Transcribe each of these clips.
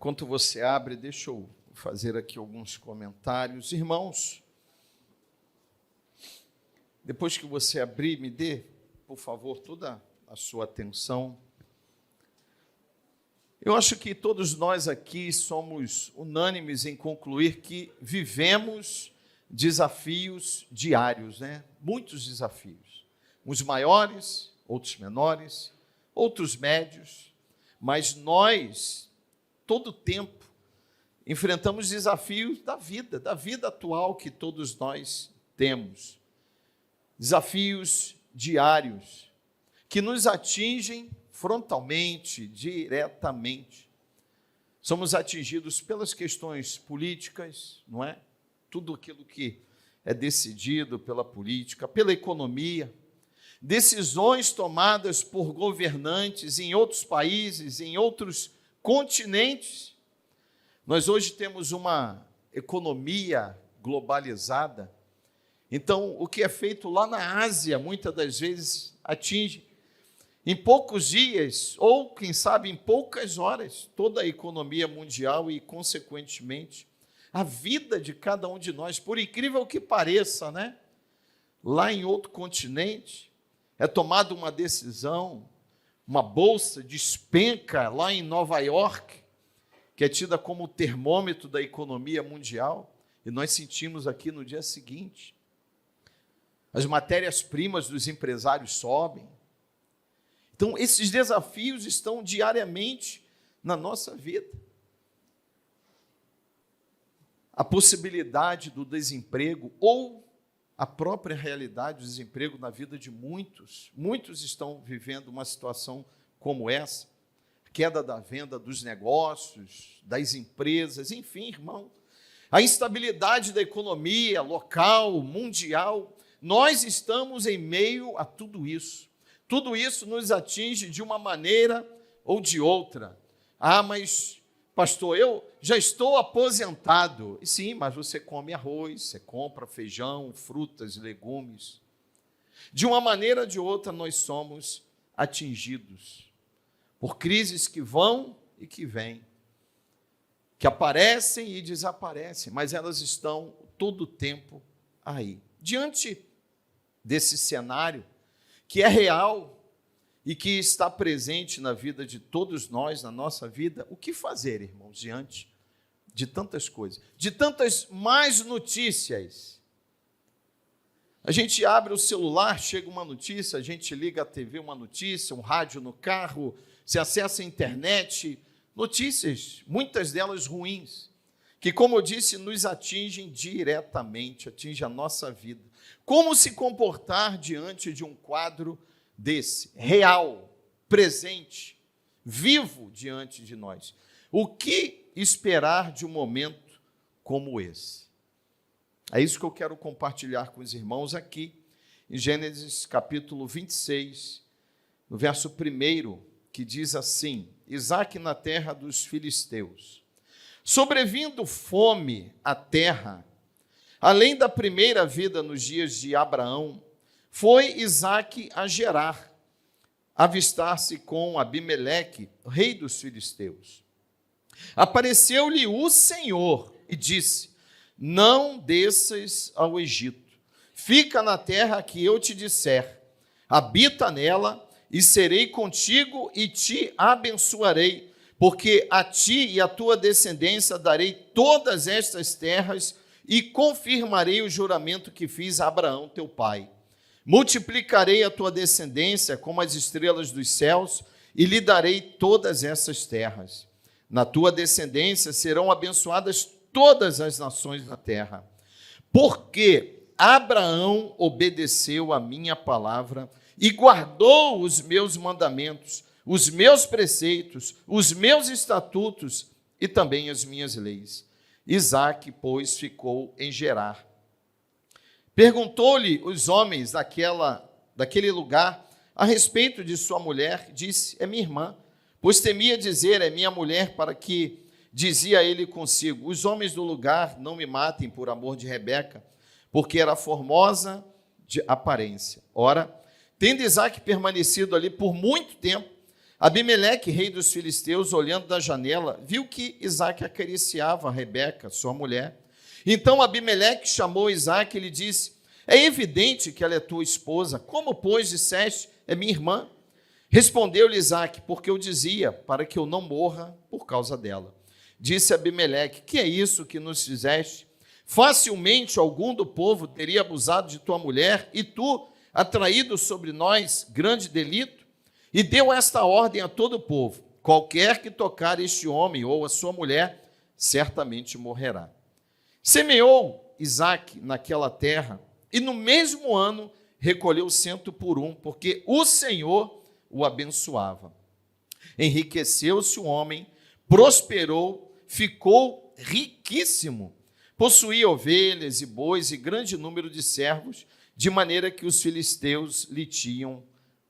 Enquanto você abre, deixa eu fazer aqui alguns comentários. Irmãos, depois que você abrir, me dê, por favor, toda a sua atenção. Eu acho que todos nós aqui somos unânimes em concluir que vivemos desafios diários, né? Muitos desafios. Uns maiores, outros menores, outros médios, mas nós, todo tempo, enfrentamos desafios da vida atual que todos nós temos. Desafios diários, que nos atingem frontalmente, diretamente. Somos atingidos pelas questões políticas, não é? Tudo aquilo que é decidido pela política, pela economia, decisões tomadas por governantes em outros países, em outros continentes. Nós hoje temos uma economia globalizada. Então, o que é feito lá na Ásia, muitas das vezes, atinge em poucos dias, ou, quem sabe, em poucas horas, toda a economia mundial e, consequentemente, a vida de cada um de nós. Por incrível que pareça, né? Lá em outro continente, é tomada uma decisão, uma bolsa despenca lá em Nova York, que é tida como o termômetro da economia mundial, e nós sentimos aqui no dia seguinte. As matérias-primas dos empresários sobem. Então, esses desafios estão diariamente na nossa vida. A possibilidade do desemprego ou a própria realidade do desemprego na vida de muitos. Muitos estão vivendo uma situação como essa. Queda da venda dos negócios, das empresas, enfim, irmão. A instabilidade da economia local, mundial. Nós estamos em meio a tudo isso. Tudo isso nos atinge de uma maneira ou de outra. Ah, mas, pastor, eu já estou aposentado. Sim, mas você come arroz, você compra feijão, frutas, legumes. De uma maneira ou de outra, nós somos atingidos por crises que vão e que vêm, que aparecem e desaparecem, mas elas estão todo o tempo aí. Diante desse cenário, que é real e que está presente na vida de todos nós, na nossa vida, o que fazer, irmãos, diante de tantas coisas, de tantas más notícias? A gente abre o celular, chega uma notícia, a gente liga a TV, uma notícia, um rádio no carro, se acessa a internet, notícias, muitas delas ruins, que, como eu disse, nos atingem diretamente, atingem a nossa vida. Como se comportar diante de um quadro desse, real, presente, vivo diante de nós? O que esperar de um momento como esse? É isso que eu quero compartilhar com os irmãos aqui, em Gênesis capítulo 26, no verso 1, que diz assim: Isaque na terra dos filisteus. Sobrevindo fome à terra, além da primeira vida nos dias de Abraão, foi Isaque a Gerar, avistar-se com Abimeleque, rei dos filisteus. Apareceu-lhe o Senhor e disse: não desças ao Egito, fica na terra que eu te disser, habita nela, e serei contigo e te abençoarei, porque a ti e à tua descendência darei todas estas terras e confirmarei o juramento que fiz a Abraão, teu pai. Multiplicarei a tua descendência como as estrelas dos céus e lhe darei todas essas terras. Na tua descendência serão abençoadas todas as nações da terra. Porque Abraão obedeceu a minha palavra e guardou os meus mandamentos, os meus preceitos, os meus estatutos e também as minhas leis. Isaque, pois, ficou em Gerar. Perguntou-lhe os homens daquele lugar a respeito de sua mulher, disse: é minha irmã, pois temia dizer, é minha mulher, para que dizia ele consigo: os homens do lugar não me matem por amor de Rebeca, porque era formosa de aparência. Ora, tendo Isaque permanecido ali por muito tempo, Abimeleque, rei dos filisteus, olhando da janela, viu que Isaque acariciava Rebeca, sua mulher. Então Abimeleque chamou Isaque e lhe disse: é evidente que ela é tua esposa. Como, pois, disseste, é minha irmã? Respondeu-lhe Isaque: porque eu dizia, para que eu não morra por causa dela. Disse Abimeleque: que é isso que nos fizeste? Facilmente algum do povo teria abusado de tua mulher, e tu, atraído sobre nós grande delito? E deu esta ordem a todo o povo: qualquer que tocar este homem ou a sua mulher, certamente morrerá. Semeou Isaque naquela terra, e no mesmo ano recolheu 100 por um, porque o Senhor o abençoava. Enriqueceu-se o homem, prosperou, ficou riquíssimo. Possuía ovelhas e bois e grande número de servos, de maneira que os filisteus lhe tinham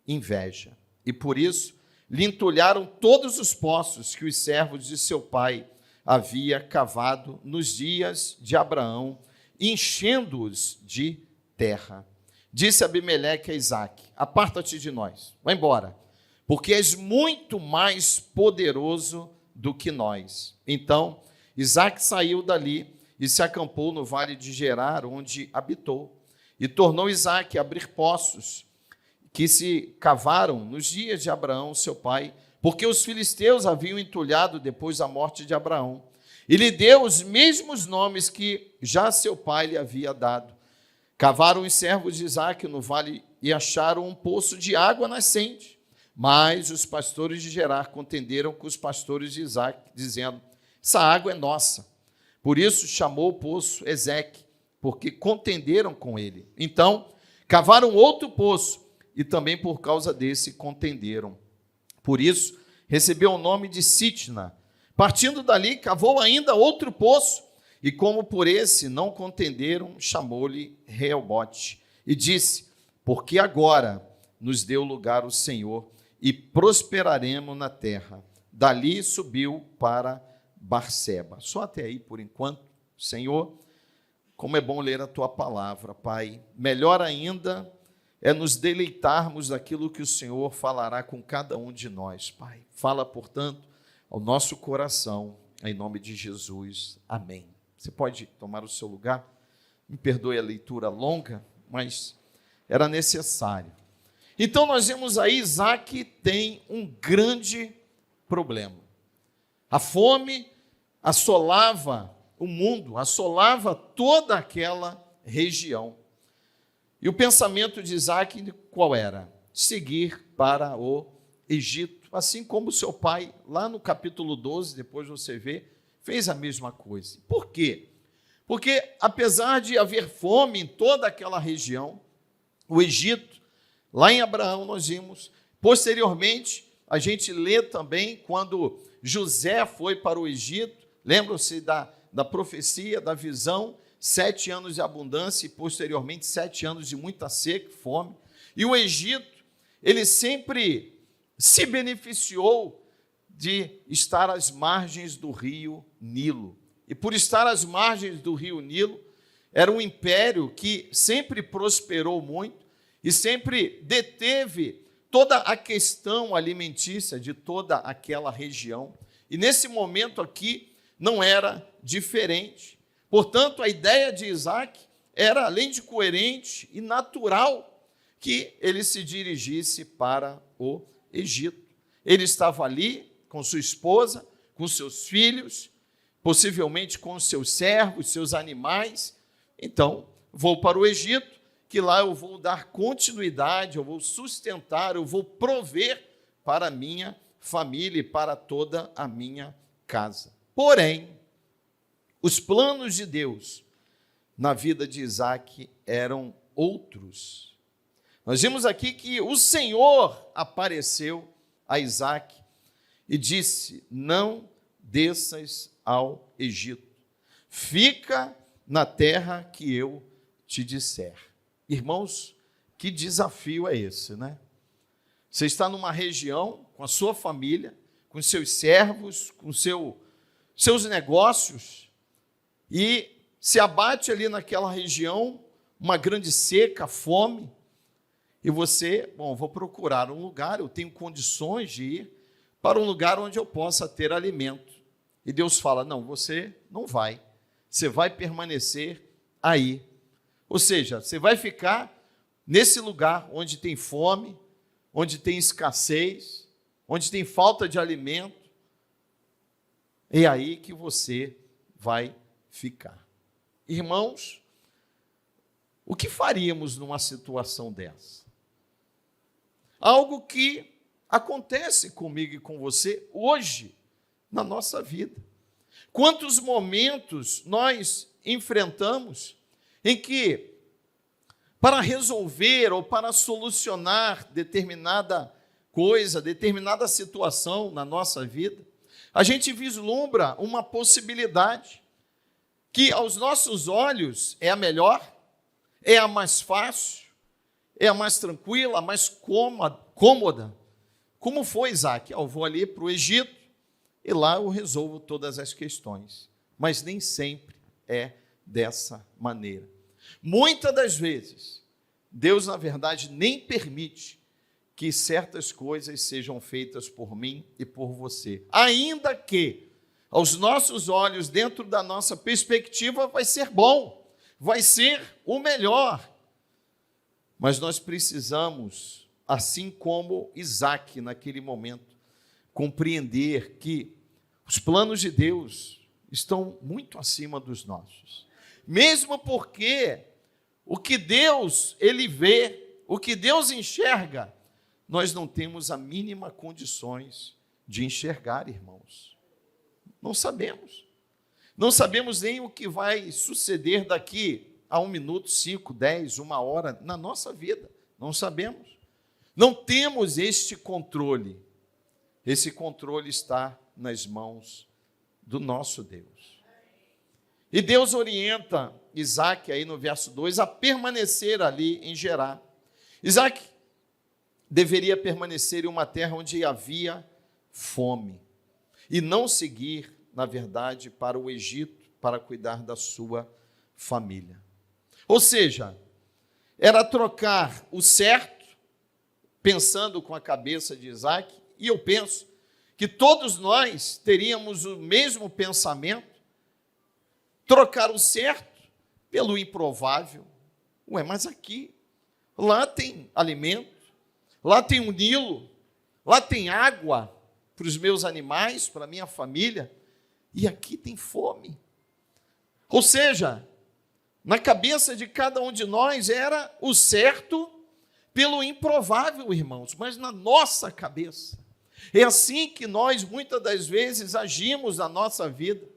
inveja. E por isso lhe entulharam todos os poços que os servos de seu pai havia cavado nos dias de Abraão, enchendo-os de terra. Disse Abimeleque a Isaque: aparta-te de nós, vai embora, porque és muito mais poderoso do que nós. Então Isaque saiu dali e se acampou no vale de Gerar, onde habitou. E tornou Isaque a abrir poços que se cavaram nos dias de Abraão, seu pai, porque os filisteus haviam entulhado depois da morte de Abraão. E lhe deu os mesmos nomes que já seu pai lhe havia dado. Cavaram os servos de Isaque no vale e acharam um poço de água nascente. Mas os pastores de Gerar contenderam com os pastores de Isaque, dizendo: essa água é nossa. Por isso chamou o poço Ezeque, porque contenderam com ele. Então cavaram outro poço, e também por causa desse contenderam. Por isso recebeu o nome de Sitna. Partindo dali, cavou ainda outro poço, e como por esse não contenderam, chamou-lhe Reobote. E disse: porque agora nos deu lugar o Senhor, e prosperaremos na terra. Dali subiu para Barseba. Só até aí por enquanto. Senhor, como é bom ler a tua palavra, Pai. Melhor ainda é nos deleitarmos daquilo que o Senhor falará com cada um de nós, Pai. Fala, portanto, ao nosso coração, em nome de Jesus. Amém. Você pode tomar o seu lugar? Me perdoe a leitura longa, mas era necessário. Então nós vemos aí, Isaque tem um grande problema. A fome assolava o mundo, assolava toda aquela região. E o pensamento de Isaque qual era? Seguir para o Egito, assim como seu pai, lá no capítulo 12, depois você vê, fez a mesma coisa. Por quê? Porque apesar de haver fome em toda aquela região, o Egito, lá em Abraão nós vimos, posteriormente, a gente lê também quando José foi para o Egito, lembram-se da profecia, da visão, 7 anos de abundância e posteriormente 7 anos de muita seca e fome. E o Egito, ele sempre se beneficiou de estar às margens do rio Nilo. E por estar às margens do rio Nilo, era um império que sempre prosperou muito e sempre deteve toda a questão alimentícia de toda aquela região. E nesse momento aqui não era diferente. Portanto, a ideia de Isaque era, além de coerente e natural, que ele se dirigisse para o Egito. Ele estava ali com sua esposa, com seus filhos, possivelmente com seus servos, seus animais. Então, vou para o Egito, que lá eu vou dar continuidade, eu vou sustentar, eu vou prover para a minha família e para toda a minha casa. Porém, os planos de Deus na vida de Isaque eram outros. Nós vimos aqui que o Senhor apareceu a Isaque e disse: não desças ao Egito, fica na terra que eu te disser. Irmãos, que desafio é esse, né? Você está numa região com a sua família, com seus servos, com seus negócios, e se abate ali naquela região uma grande seca, fome, e você, vou procurar um lugar, eu tenho condições de ir, para um lugar onde eu possa ter alimento. E Deus fala: não, você não vai. Você vai permanecer aí. Ou seja, você vai ficar nesse lugar onde tem fome, onde tem escassez, onde tem falta de alimento. É aí que você vai ficar. Irmãos, o que faríamos numa situação dessa? Algo que acontece comigo e com você hoje, na nossa vida. Quantos momentos nós enfrentamos em que, para resolver ou para solucionar determinada coisa, determinada situação na nossa vida, a gente vislumbra uma possibilidade que aos nossos olhos é a melhor, é a mais fácil, é a mais tranquila, a mais cômoda. Como foi, Isaac? Eu vou ali para o Egito e lá eu resolvo todas as questões. Mas nem sempre é dessa maneira. Muitas das vezes, Deus, na verdade, nem permite que certas coisas sejam feitas por mim e por você. Ainda que, aos nossos olhos, dentro da nossa perspectiva, vai ser bom, vai ser o melhor. Mas nós precisamos, assim como Isaac, naquele momento, compreender que os planos de Deus estão muito acima dos nossos. Mesmo porque o que Deus, ele vê, o que Deus enxerga, nós não temos a mínima condições de enxergar, irmãos. Não sabemos. Não sabemos nem o que vai suceder daqui a 1 minuto, 5, 10, 1 hora na nossa vida. Não sabemos. Não temos este controle. Esse controle está nas mãos do nosso Deus. E Deus orienta Isaac, aí no verso 2, a permanecer ali em Gerar. Isaac deveria permanecer em uma terra onde havia fome e não seguir, na verdade, para o Egito para cuidar da sua família. Ou seja, era trocar o certo, pensando com a cabeça de Isaac, e eu penso que todos nós teríamos o mesmo pensamento, trocar o certo pelo improvável. Mas aqui, lá tem alimento, lá tem um Nilo, lá tem água para os meus animais, para a minha família, e aqui tem fome. Ou seja, na cabeça de cada um de nós era o certo pelo improvável, irmãos, mas na nossa cabeça. É assim que nós, muitas das vezes, agimos na nossa vida.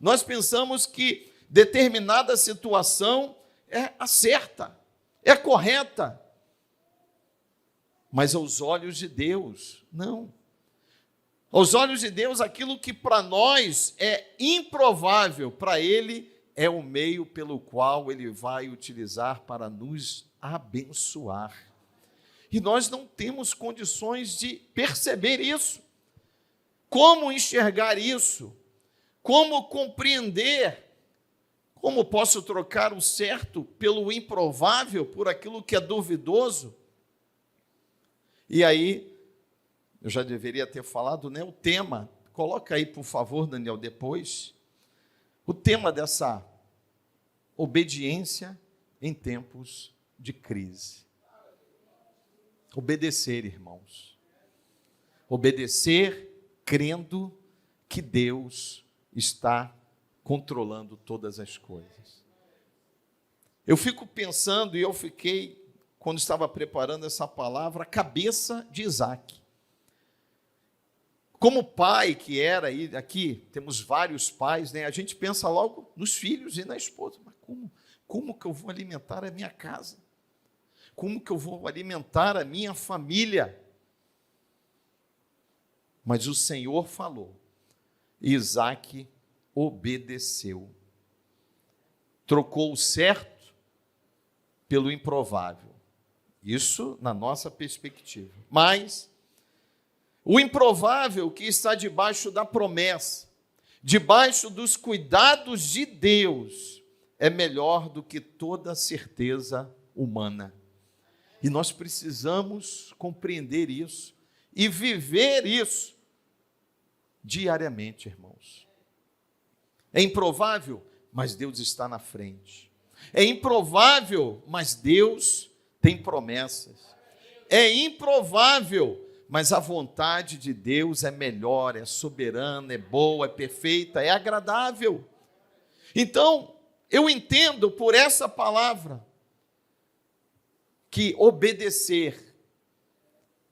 Nós pensamos que determinada situação é a certa, é correta, mas aos olhos de Deus, não. Aos olhos de Deus, aquilo que para nós é improvável, para Ele é o meio pelo qual Ele vai utilizar para nos abençoar. E nós não temos condições de perceber isso. Como enxergar isso? Como compreender? Como posso trocar o certo pelo improvável, por aquilo que é duvidoso? E aí, eu já deveria ter falado, né? O tema, coloca aí, por favor, Daniel, depois. O tema dessa obediência em tempos de crise. Obedecer, irmãos. Obedecer crendo que Deus está controlando todas as coisas. Eu fico pensando, e eu fiquei, quando estava preparando essa palavra, a cabeça de Isaac. Como pai que era, e aqui temos vários pais, né? A gente pensa logo nos filhos e na esposa. Mas como que eu vou alimentar a minha casa? Como que eu vou alimentar a minha família? Mas o Senhor falou, e Isaac obedeceu. Trocou o certo pelo improvável. Isso na nossa perspectiva. Mas o improvável que está debaixo da promessa, debaixo dos cuidados de Deus, é melhor do que toda certeza humana. E nós precisamos compreender isso e viver isso diariamente, irmãos. É improvável, mas Deus está na frente. É improvável, mas Deus tem promessas. É improvável, mas a vontade de Deus é melhor, é soberana, é boa, é perfeita, é agradável. Então, eu entendo por essa palavra que obedecer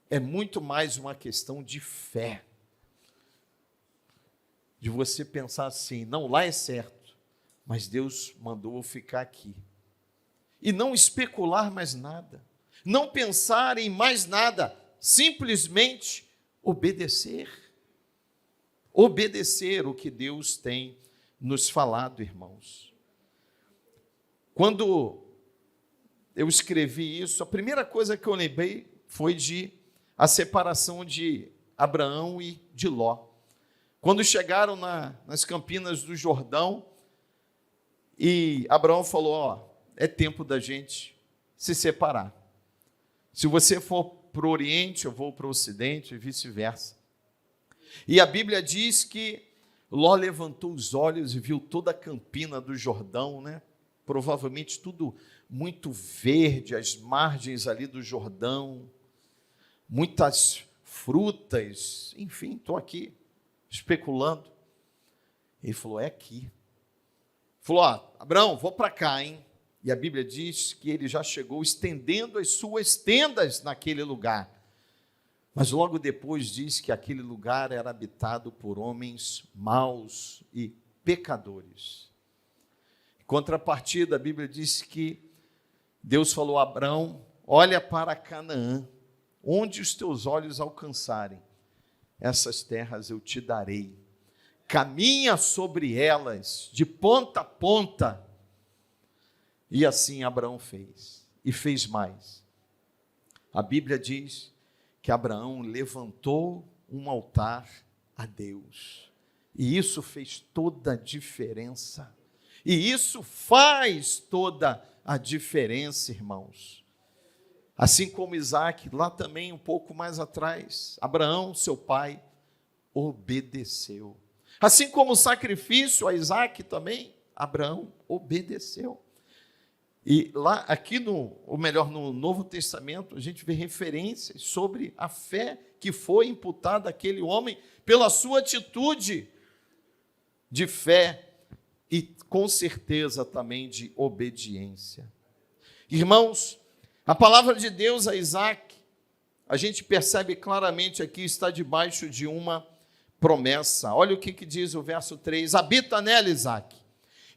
é muito mais uma questão de fé. De você pensar assim, não, lá é certo, mas Deus mandou eu ficar aqui. E não especular mais nada, não pensar em mais nada, simplesmente obedecer. Obedecer o que Deus tem nos falado, irmãos. Quando eu escrevi isso, a primeira coisa que eu lembrei foi a separação de Abraão e de Ló. Quando chegaram nas campinas do Jordão, e Abraão falou, é tempo da gente se separar. Se você for para o Oriente, eu vou para o Ocidente, e vice-versa. E a Bíblia diz que Ló levantou os olhos e viu toda a campina do Jordão, né? Provavelmente tudo muito verde, as margens ali do Jordão, muitas frutas, enfim, estou aqui especulando. Ele falou, é aqui. Falou, Abraão, vou para cá, hein? E a Bíblia diz que ele já chegou estendendo as suas tendas naquele lugar. Mas logo depois diz que aquele lugar era habitado por homens maus e pecadores. Em contrapartida, a Bíblia diz que Deus falou a Abraão, olha para Canaã, onde os teus olhos alcançarem, essas terras eu te darei. Caminha sobre elas, de ponta a ponta. E assim Abraão fez, e fez mais. A Bíblia diz que Abraão levantou um altar a Deus. E isso fez toda a diferença. E isso faz toda a diferença, irmãos. Assim como Isaac, lá também um pouco mais atrás, Abraão, seu pai, obedeceu. Assim como o sacrifício a Isaac também, Abraão obedeceu. E lá, aqui no Novo Testamento, a gente vê referências sobre a fé que foi imputada àquele homem pela sua atitude de fé e com certeza também de obediência. Irmãos, a palavra de Deus a Isaac, a gente percebe claramente aqui, está debaixo de uma promessa. Olha o que diz o verso 3, habita nela, Isaac,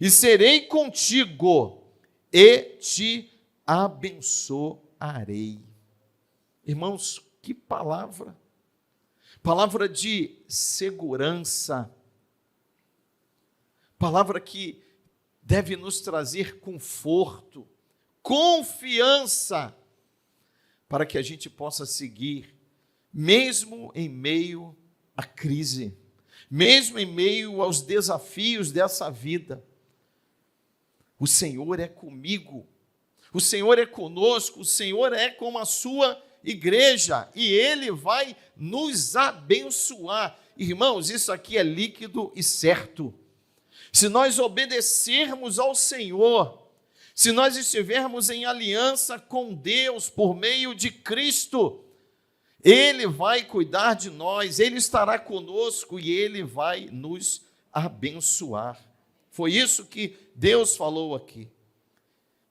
e serei contigo, e te abençoarei. Irmãos, que palavra! Palavra de segurança, palavra que deve nos trazer conforto, confiança, para que a gente possa seguir, mesmo em meio à crise, mesmo em meio aos desafios dessa vida. O Senhor é comigo, o Senhor é conosco, o Senhor é com a sua igreja, e Ele vai nos abençoar. Irmãos, isso aqui é líquido e certo. Se nós obedecermos ao Senhor, se nós estivermos em aliança com Deus por meio de Cristo, Ele vai cuidar de nós, Ele estará conosco e Ele vai nos abençoar. Foi isso que Deus falou aqui,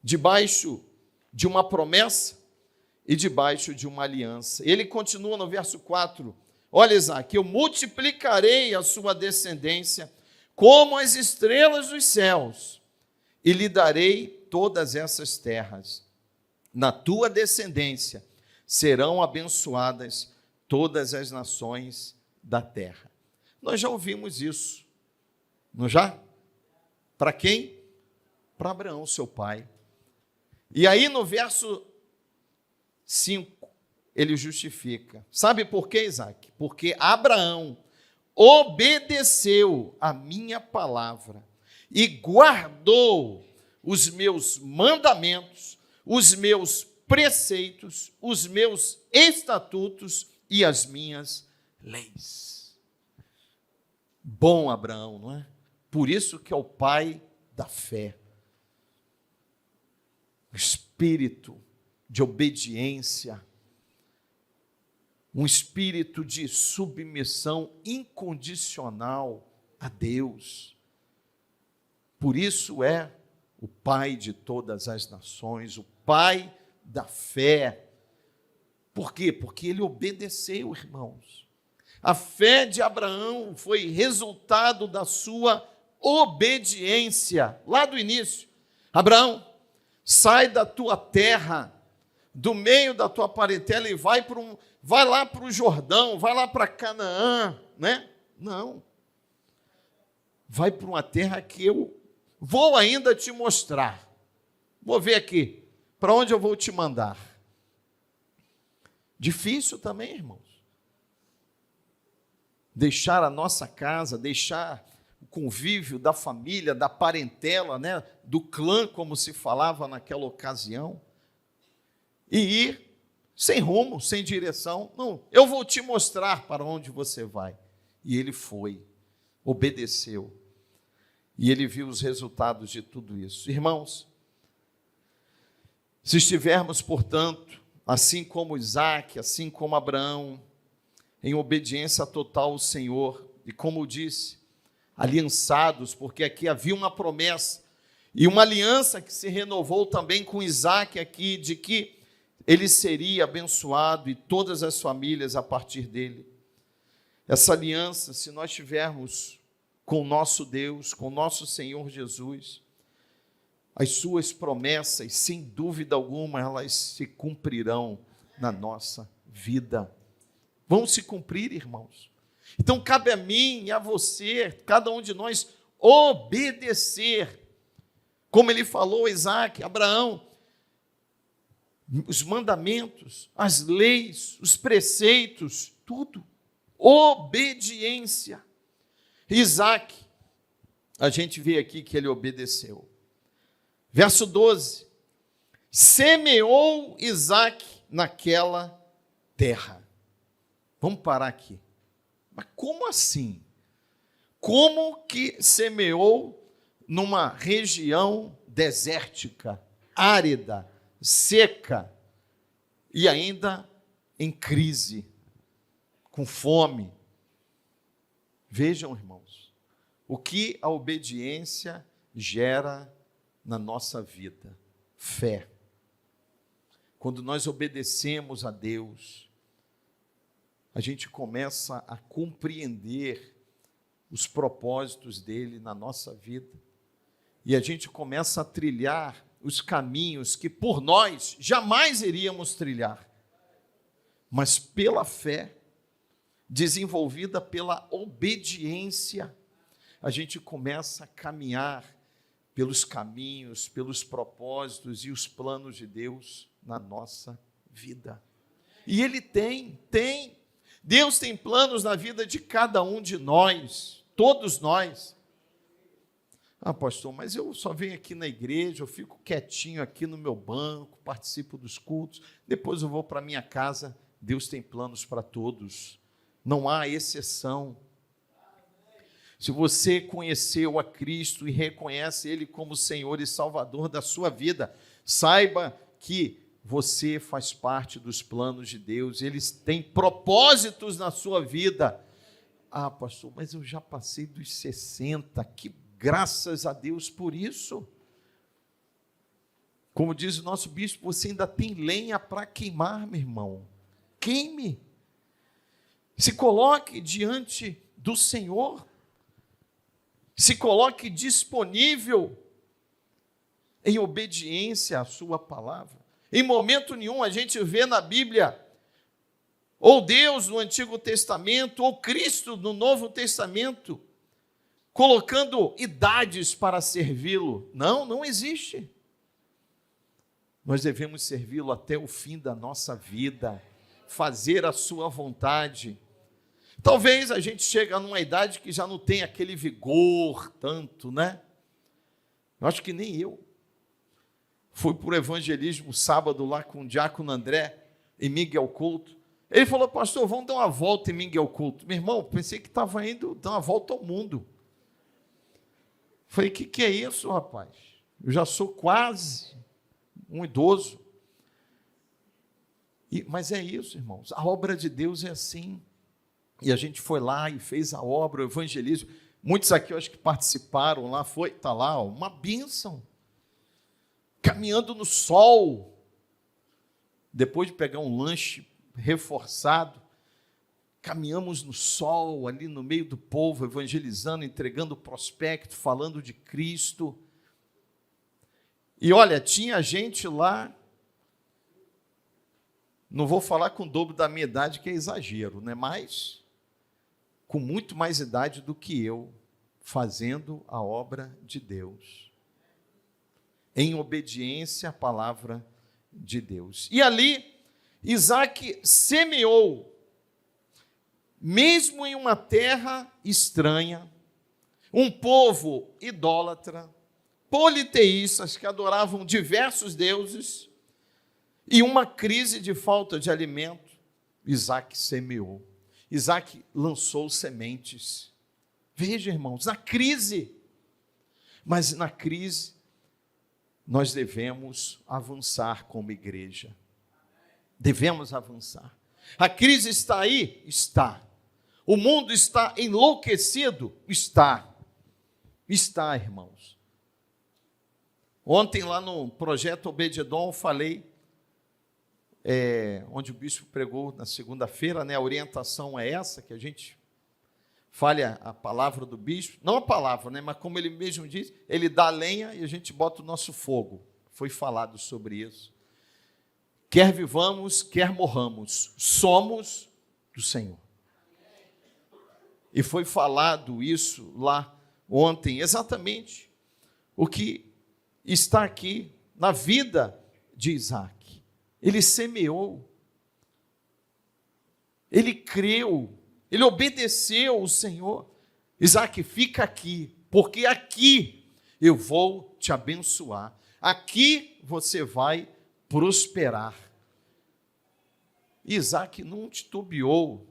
debaixo de uma promessa e debaixo de uma aliança. Ele continua no verso 4, olha Isaac, eu multiplicarei a sua descendência como as estrelas dos céus, e lhe darei todas essas terras. Na tua descendência serão abençoadas todas as nações da terra. Nós já ouvimos isso, não já? Para quem? Para Abraão, seu pai. E aí no verso 5, ele justifica. Sabe por quê, Isaac? Porque Abraão obedeceu a minha palavra e guardou os meus mandamentos, os meus preceitos, os meus estatutos e as minhas leis. Bom Abraão, não é? Por isso que é o pai da fé. O espírito de obediência, um espírito de submissão incondicional a Deus. Por isso é o pai de todas as nações, o pai da fé. Por quê? Porque ele obedeceu, irmãos. A fé de Abraão foi resultado da sua obediência, lá do início. Abraão, sai da tua terra, do meio da tua parentela e vai lá para o Jordão, vai lá para Canaã, né? Não. Vai para uma terra que eu vou ainda te mostrar. Vou ver aqui, para onde eu vou te mandar. Difícil também, irmãos. Deixar a nossa casa, deixar o convívio da família, da parentela, né? Do clã, como se falava naquela ocasião, e ir sem rumo, sem direção. Não, eu vou te mostrar para onde você vai. E ele foi, obedeceu. E ele viu os resultados de tudo isso. Irmãos, se estivermos, portanto, assim como Isaac, assim como Abraão, em obediência total ao Senhor, e como disse, aliançados, porque aqui havia uma promessa, e uma aliança que se renovou também com Isaac aqui, de que ele seria abençoado e todas as famílias a partir dele. Essa aliança, se nós tivermos com o nosso Deus, com o nosso Senhor Jesus, as suas promessas, sem dúvida alguma, elas se cumprirão na nossa vida. Vão se cumprir, irmãos. Então, cabe a mim e a você, cada um de nós, obedecer. Como ele falou, Isaac, Abraão, os mandamentos, as leis, os preceitos, tudo. Obediência. Isaac, a gente vê aqui que ele obedeceu. Verso 12. Semeou Isaac naquela terra. Vamos parar aqui. Mas como assim? Como que semeou numa região desértica, árida, seca e ainda em crise, com fome? Vejam, irmãos, o que a obediência gera na nossa vida: fé. Quando nós obedecemos a Deus, a gente começa a compreender os propósitos dele na nossa vida, e a gente começa a trilhar os caminhos que por nós jamais iríamos trilhar, mas pela fé, desenvolvida pela obediência, a gente começa a caminhar pelos caminhos, pelos propósitos e os planos de Deus na nossa vida. E Ele tem. Deus tem planos na vida de cada um de nós, todos nós. Ah, pastor, mas eu só venho aqui na igreja, eu fico quietinho aqui no meu banco, participo dos cultos, depois eu vou para minha casa. Deus tem planos para todos, não há exceção. Se você conheceu a Cristo e reconhece Ele como Senhor e Salvador da sua vida, saiba que você faz parte dos planos de Deus, eles têm propósitos na sua vida. Ah, pastor, mas eu já passei dos 60, que graças a Deus por isso. Como diz o nosso bispo, você ainda tem lenha para queimar, meu irmão. Queime. Se coloque diante do Senhor. Se coloque disponível em obediência à sua palavra. Em momento nenhum a gente vê na Bíblia ou Deus no Antigo Testamento, ou Cristo no Novo Testamento, colocando idades para servi-lo. Não existe. Nós devemos servi-lo até o fim da nossa vida, fazer a sua vontade. Talvez a gente chegue numa idade que já não tem aquele vigor tanto, né? Eu acho que nem eu. Fui para o evangelismo sábado lá com o diácono André e Miguel Couto. Ele falou, pastor, vamos dar uma volta em Miguel Couto. Meu irmão, pensei que estava indo dar uma volta ao mundo. Falei, o que é isso, rapaz? Eu já sou quase um idoso. Mas é isso, irmãos. A obra de Deus é assim. E a gente foi lá e fez a obra, o evangelismo. Muitos aqui, eu acho que participaram lá, está lá, ó, uma bênção. Caminhando no sol. Depois de pegar um lanche reforçado, caminhamos no sol, ali no meio do povo, evangelizando, entregando o prospecto, falando de Cristo. E olha, tinha gente lá, não vou falar com o dobro da minha idade, que é exagero, né? Mas com muito mais idade do que eu, fazendo a obra de Deus, em obediência à palavra de Deus. E ali, Isaac semeou, mesmo em uma terra estranha, um povo idólatra, politeístas que adoravam diversos deuses, e uma crise de falta de alimento, Isaac semeou. Isaac lançou sementes. Veja, irmãos, na crise. Mas na crise, nós devemos avançar como igreja. Devemos avançar. A crise está aí? Está. O mundo está enlouquecido? Está. Está, irmãos. Ontem, lá no projeto Obed-edom, eu falei, onde o bispo pregou na segunda-feira, né? A orientação é essa, que a gente fale a palavra do bispo, não a palavra, né? Mas como ele mesmo diz, ele dá lenha e a gente bota o nosso fogo. Foi falado sobre isso. Quer vivamos, quer morramos, somos do Senhor. E foi falado isso lá ontem, exatamente o que está aqui na vida de Isaac. Ele semeou, ele creu, ele obedeceu ao Senhor. Isaac, fica aqui, porque aqui eu vou te abençoar, aqui você vai prosperar. Isaac não titubeou,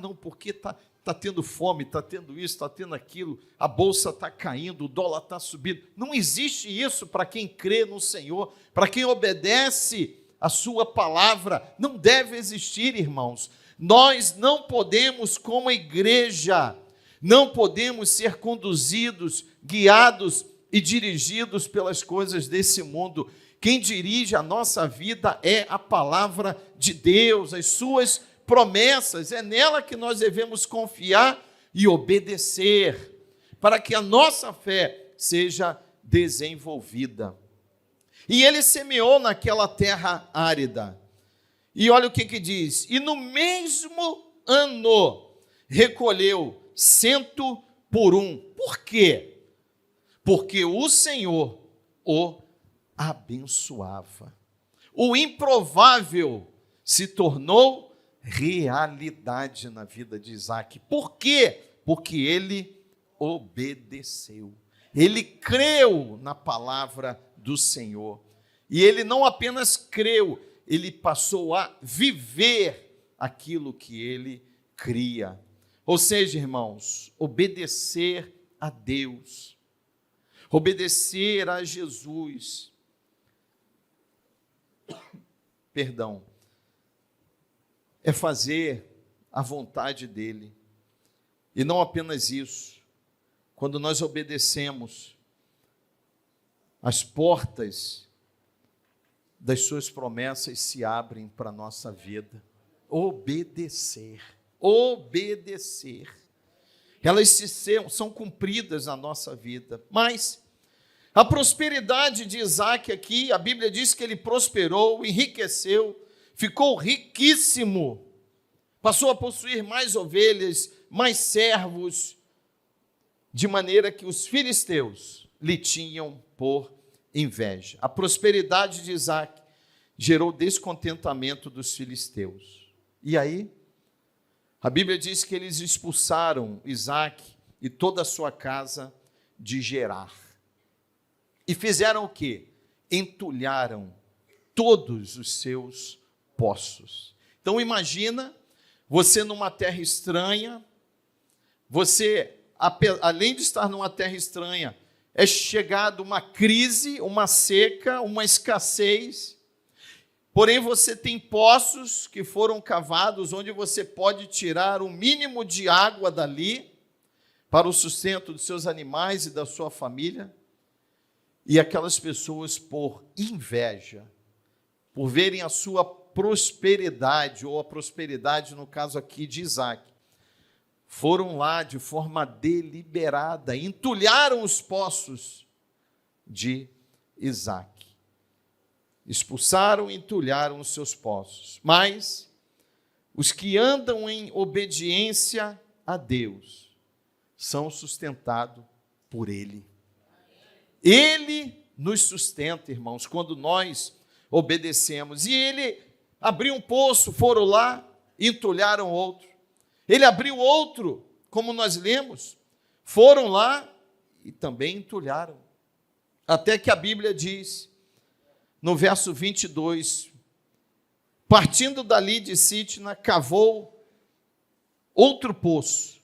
não, porque está tendo fome, está tendo isso, está tendo aquilo, a bolsa está caindo, o dólar está subindo. Não existe isso para quem crê no Senhor, para quem obedece a sua palavra. Não deve existir, irmãos. Nós não podemos, como igreja, não podemos ser conduzidos, guiados e dirigidos pelas coisas desse mundo. Quem dirige a nossa vida é a palavra de Deus, as suas promessas. É nela que nós devemos confiar e obedecer, para que a nossa fé seja desenvolvida. E ele semeou naquela terra árida. E olha o que diz. E no mesmo ano recolheu 100 por 1. Por quê? Porque o Senhor o abençoava. O improvável se tornou realidade na vida de Isaac. Por quê? Porque ele obedeceu. Ele creu na palavra do Senhor. E ele não apenas creu, ele passou a viver aquilo que ele cria. Ou seja, irmãos, obedecer a Deus, obedecer a Jesus, é fazer a vontade dele. E não apenas isso, quando nós obedecemos, as portas das suas promessas se abrem para a nossa vida. Obedecer. Elas são cumpridas na nossa vida. Mas a prosperidade de Isaac aqui, a Bíblia diz que ele prosperou, enriqueceu, ficou riquíssimo, passou a possuir mais ovelhas, mais servos, de maneira que os filisteus lhe tinham por inveja. A prosperidade de Isaac gerou descontentamento dos filisteus. E aí, a Bíblia diz que eles expulsaram Isaac e toda a sua casa de Gerar. E fizeram o quê? Entulharam todos os seus poços. Então imagina você numa terra estranha, você, além de estar numa terra estranha, é chegado uma crise, uma seca, uma escassez, porém você tem poços que foram cavados, onde você pode tirar o mínimo de água dali, para o sustento dos seus animais e da sua família, e aquelas pessoas, por inveja, por verem a sua prosperidade, ou a prosperidade, no caso aqui, de Isaac, foram lá de forma deliberada, entulharam os poços de Isaac. Expulsaram e entulharam os seus poços. Mas os que andam em obediência a Deus são sustentados por Ele. Ele nos sustenta, irmãos, quando nós obedecemos. E Ele abriu um poço, foram lá, entulharam outro. Ele abriu outro, como nós lemos, foram lá e também entulharam. Até que a Bíblia diz, no verso 22, partindo dali de Sitna, cavou outro poço.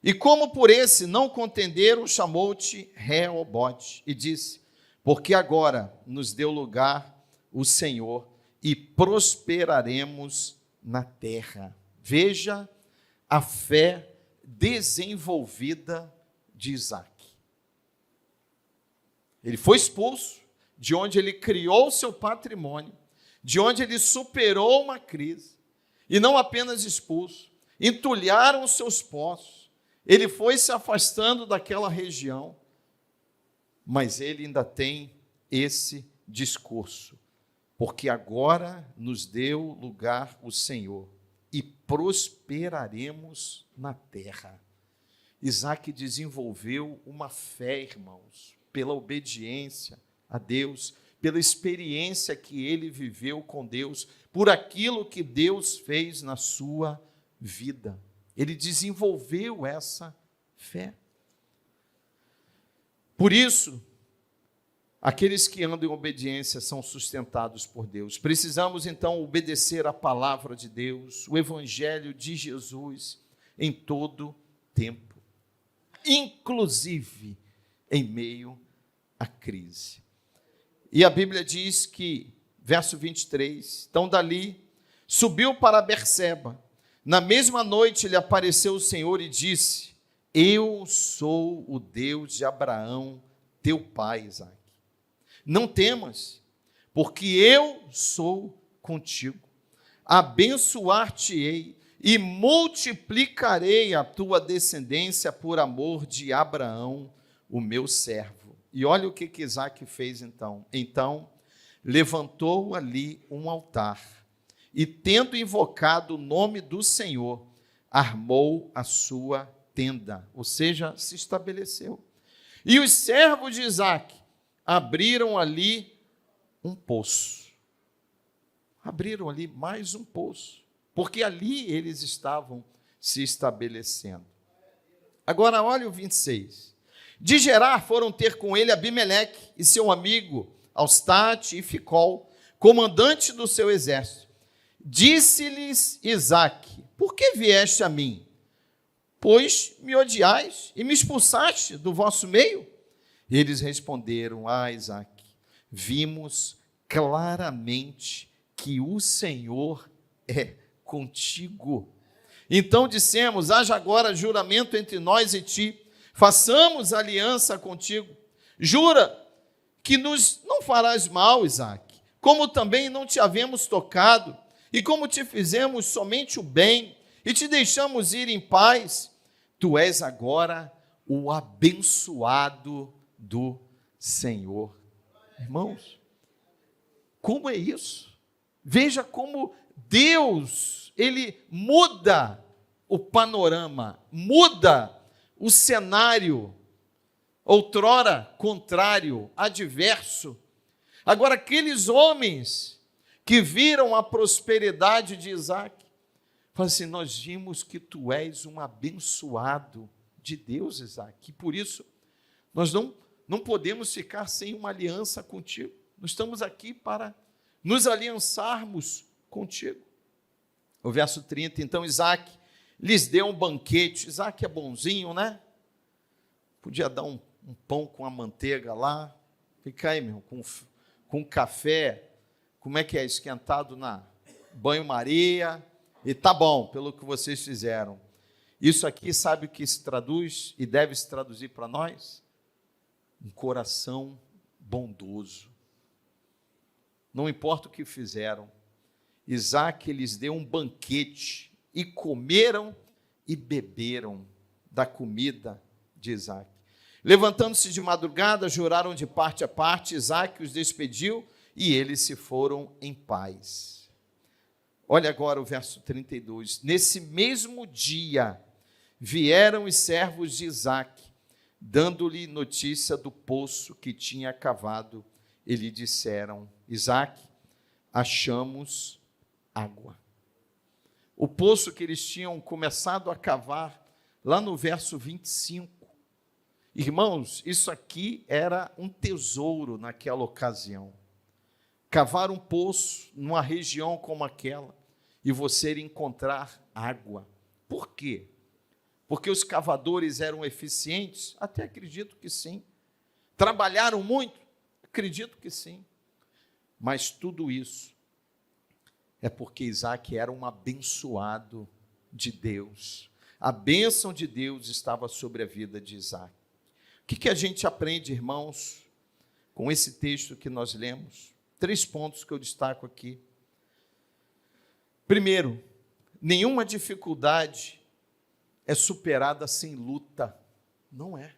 E como por esse não contenderam, chamou-te Reobote e disse, porque agora nos deu lugar o Senhor e prosperaremos na terra. Veja a fé desenvolvida de Isaac. Ele foi expulso, de onde ele criou o seu patrimônio, de onde ele superou uma crise, e não apenas expulso, entulharam os seus poços, ele foi se afastando daquela região, mas ele ainda tem esse discurso, porque agora nos deu lugar o Senhor, e prosperaremos na terra. Isaac desenvolveu uma fé, irmãos, pela obediência a Deus, pela experiência que ele viveu com Deus, por aquilo que Deus fez na sua vida. Ele desenvolveu essa fé. Por isso, aqueles que andam em obediência são sustentados por Deus. Precisamos, então, obedecer a palavra de Deus, o evangelho de Jesus, em todo tempo, inclusive em meio à crise. E a Bíblia diz que, verso 23, então dali, subiu para Berseba. Na mesma noite lhe apareceu o Senhor e disse, eu sou o Deus de Abraão, teu pai, Isaque. Não temas, porque eu sou contigo. Abençoar-te-ei e multiplicarei a tua descendência por amor de Abraão, o meu servo. E olha o que Isaque fez então. Então, levantou ali um altar e, tendo invocado o nome do Senhor, armou a sua tenda, ou seja, se estabeleceu. E os servos de Isaque abriram ali um poço. Abriram ali mais um poço, porque ali eles estavam se estabelecendo. Agora, olha o 26. De Gerar foram ter com ele Abimeleque e seu amigo Austate e Ficol, comandante do seu exército. Disse-lhes Isaque, por que vieste a mim? Pois me odiais e me expulsaste do vosso meio? E eles responderam, Isaque, vimos claramente que o Senhor é contigo. Então dissemos, haja agora juramento entre nós e ti, façamos aliança contigo. Jura que nos não farás mal, Isaque, como também não te havemos tocado, e como te fizemos somente o bem, e te deixamos ir em paz, tu és agora o abençoado do Senhor. Irmãos, como é isso? Veja como Deus, Ele muda o panorama, muda o cenário, outrora contrário, adverso. Agora, aqueles homens que viram a prosperidade de Isaque, falam assim, nós vimos que tu és um abençoado de Deus, Isaque, e por isso nós não podemos ficar sem uma aliança contigo. Nós estamos aqui para nos aliançarmos contigo. O verso 30, então Isaac lhes deu um banquete. Isaac é bonzinho, né? Podia dar um pão com a manteiga lá. Fica aí, meu, com café. Como é que é? Esquentado na banho-maria. E tá bom, pelo que vocês fizeram. Isso aqui, sabe o que se traduz e deve se traduzir para nós? Um coração bondoso. Não importa o que fizeram. Isaac lhes deu um banquete e comeram e beberam da comida de Isaac. Levantando-se de madrugada, juraram de parte a parte, Isaac os despediu e eles se foram em paz. Olha agora o verso 32. Nesse mesmo dia vieram os servos de Isaac, dando-lhe notícia do poço que tinha cavado, e lhe disseram: Isaac, achamos água. O poço que eles tinham começado a cavar, lá no verso 25. Irmãos, isso aqui era um tesouro naquela ocasião. Cavar um poço numa região como aquela e você encontrar água. Por quê? Porque os cavadores eram eficientes? Até acredito que sim. Trabalharam muito? Acredito que sim. Mas tudo isso é porque Isaac era um abençoado de Deus. A bênção de Deus estava sobre a vida de Isaac. O que a gente aprende, irmãos, com esse texto que nós lemos? 3 pontos que eu destaco aqui. Primeiro, nenhuma dificuldade é superada sem luta. Não é.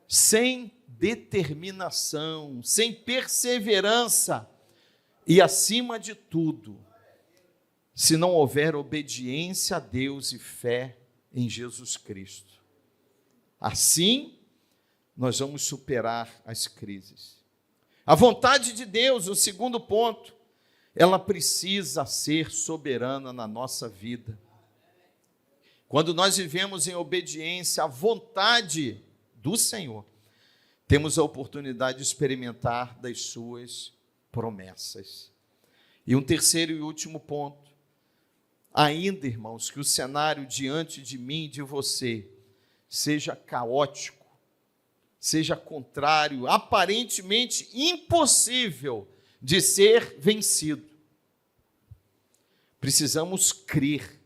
Sem determinação, sem perseverança e, acima de tudo, se não houver obediência a Deus e fé em Jesus Cristo. Assim, nós vamos superar as crises. A vontade de Deus, o segundo ponto, ela precisa ser soberana na nossa vida. Quando nós vivemos em obediência à vontade do Senhor, temos a oportunidade de experimentar das suas promessas. E um terceiro e último ponto, ainda, irmãos, que o cenário diante de mim e de você seja caótico, seja contrário, aparentemente impossível de ser vencido. Precisamos crer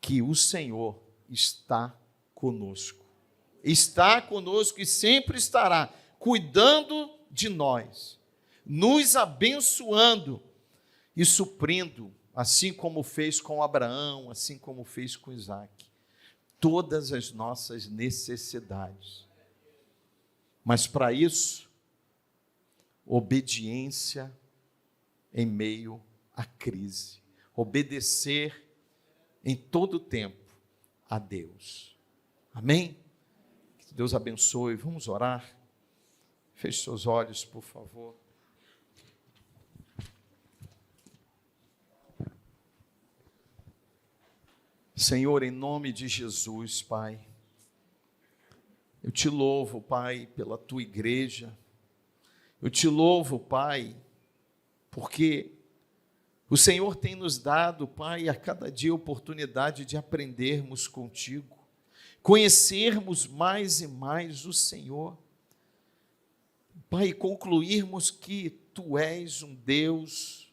que o Senhor está conosco. Está conosco e sempre estará cuidando de nós, nos abençoando e suprindo, assim como fez com Abraão, assim como fez com Isaac, todas as nossas necessidades. Mas para isso, obediência em meio à crise. Obedecer em todo o tempo a Deus. Amém? Que Deus abençoe. Vamos orar. Feche seus olhos, por favor. Senhor, em nome de Jesus, Pai, eu te louvo, Pai, pela tua igreja. Eu te louvo, Pai, porque o Senhor tem nos dado, Pai, a cada dia a oportunidade de aprendermos contigo, conhecermos mais e mais o Senhor. Pai, concluirmos que tu és um Deus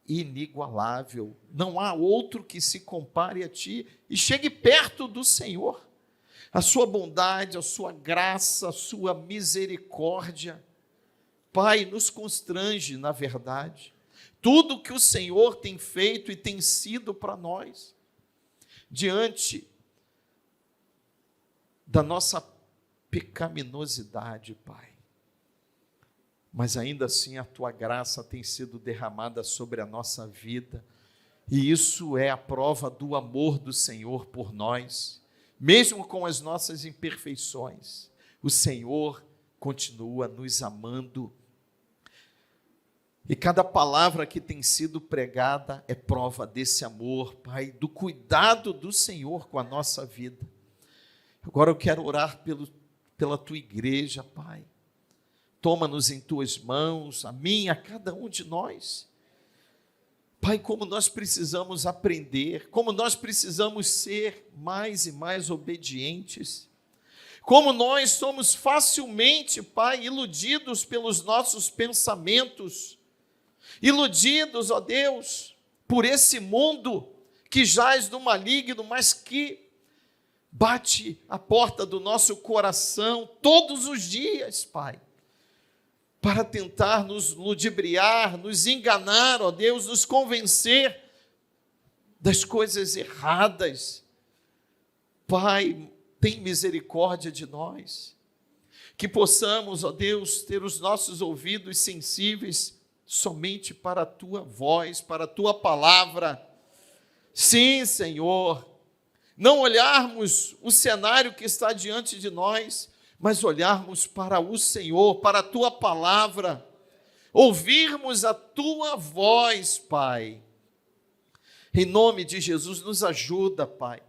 inigualável. Não há outro que se compare a ti e chegue perto do Senhor. A sua bondade, a sua graça, a sua misericórdia, Pai, nos constrange, na verdade. Tudo que o Senhor tem feito e tem sido para nós, diante da nossa pecaminosidade, Pai. Mas ainda assim a tua graça tem sido derramada sobre a nossa vida, e isso é a prova do amor do Senhor por nós. Mesmo com as nossas imperfeições, o Senhor continua nos amando. E cada palavra que tem sido pregada é prova desse amor, Pai, do cuidado do Senhor com a nossa vida. Agora eu quero orar pela tua igreja, Pai. Toma-nos em tuas mãos, a mim, a cada um de nós. Pai, como nós precisamos aprender, como nós precisamos ser mais e mais obedientes, como nós somos facilmente, Pai, iludidos pelos nossos pensamentos, iludidos, ó Deus, por esse mundo que jaz no maligno, mas que bate a porta do nosso coração todos os dias, Pai, para tentar nos ludibriar, nos enganar, ó Deus, nos convencer das coisas erradas. Pai, tem misericórdia de nós, que possamos, ó Deus, ter os nossos ouvidos sensíveis somente para a Tua voz, para a Tua palavra. Sim, Senhor, não olharmos o cenário que está diante de nós, mas olharmos para o Senhor, para a Tua palavra, ouvirmos a Tua voz, Pai. Em nome de Jesus, nos ajuda, Pai.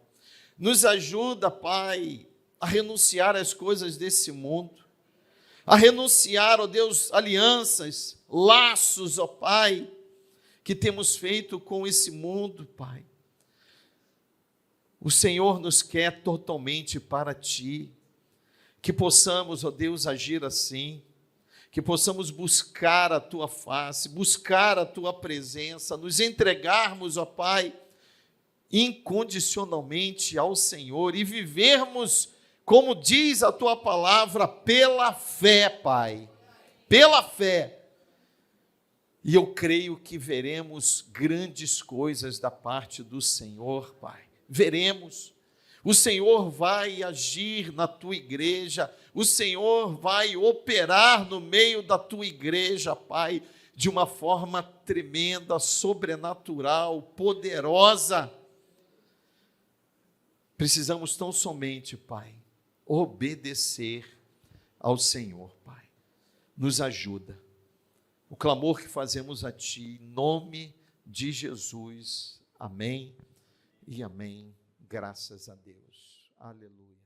Nos ajuda, Pai, a renunciar às coisas desse mundo, a renunciar, ó Deus, alianças, laços, ó Pai, que temos feito com esse mundo, Pai. O Senhor nos quer totalmente para Ti, que possamos, ó Deus, agir assim, que possamos buscar a Tua face, buscar a Tua presença, nos entregarmos, ó Pai, incondicionalmente ao Senhor e vivermos, como diz a Tua palavra, pela fé, Pai, pela fé. E eu creio que veremos grandes coisas da parte do Senhor, Pai. Veremos. O Senhor vai agir na Tua igreja, o Senhor vai operar no meio da Tua igreja, Pai, de uma forma tremenda, sobrenatural, poderosa. Precisamos tão somente, Pai, obedecer ao Senhor, Pai. Nos ajuda. O clamor que fazemos a Ti, em nome de Jesus. Amém e amém. Graças a Deus. Aleluia.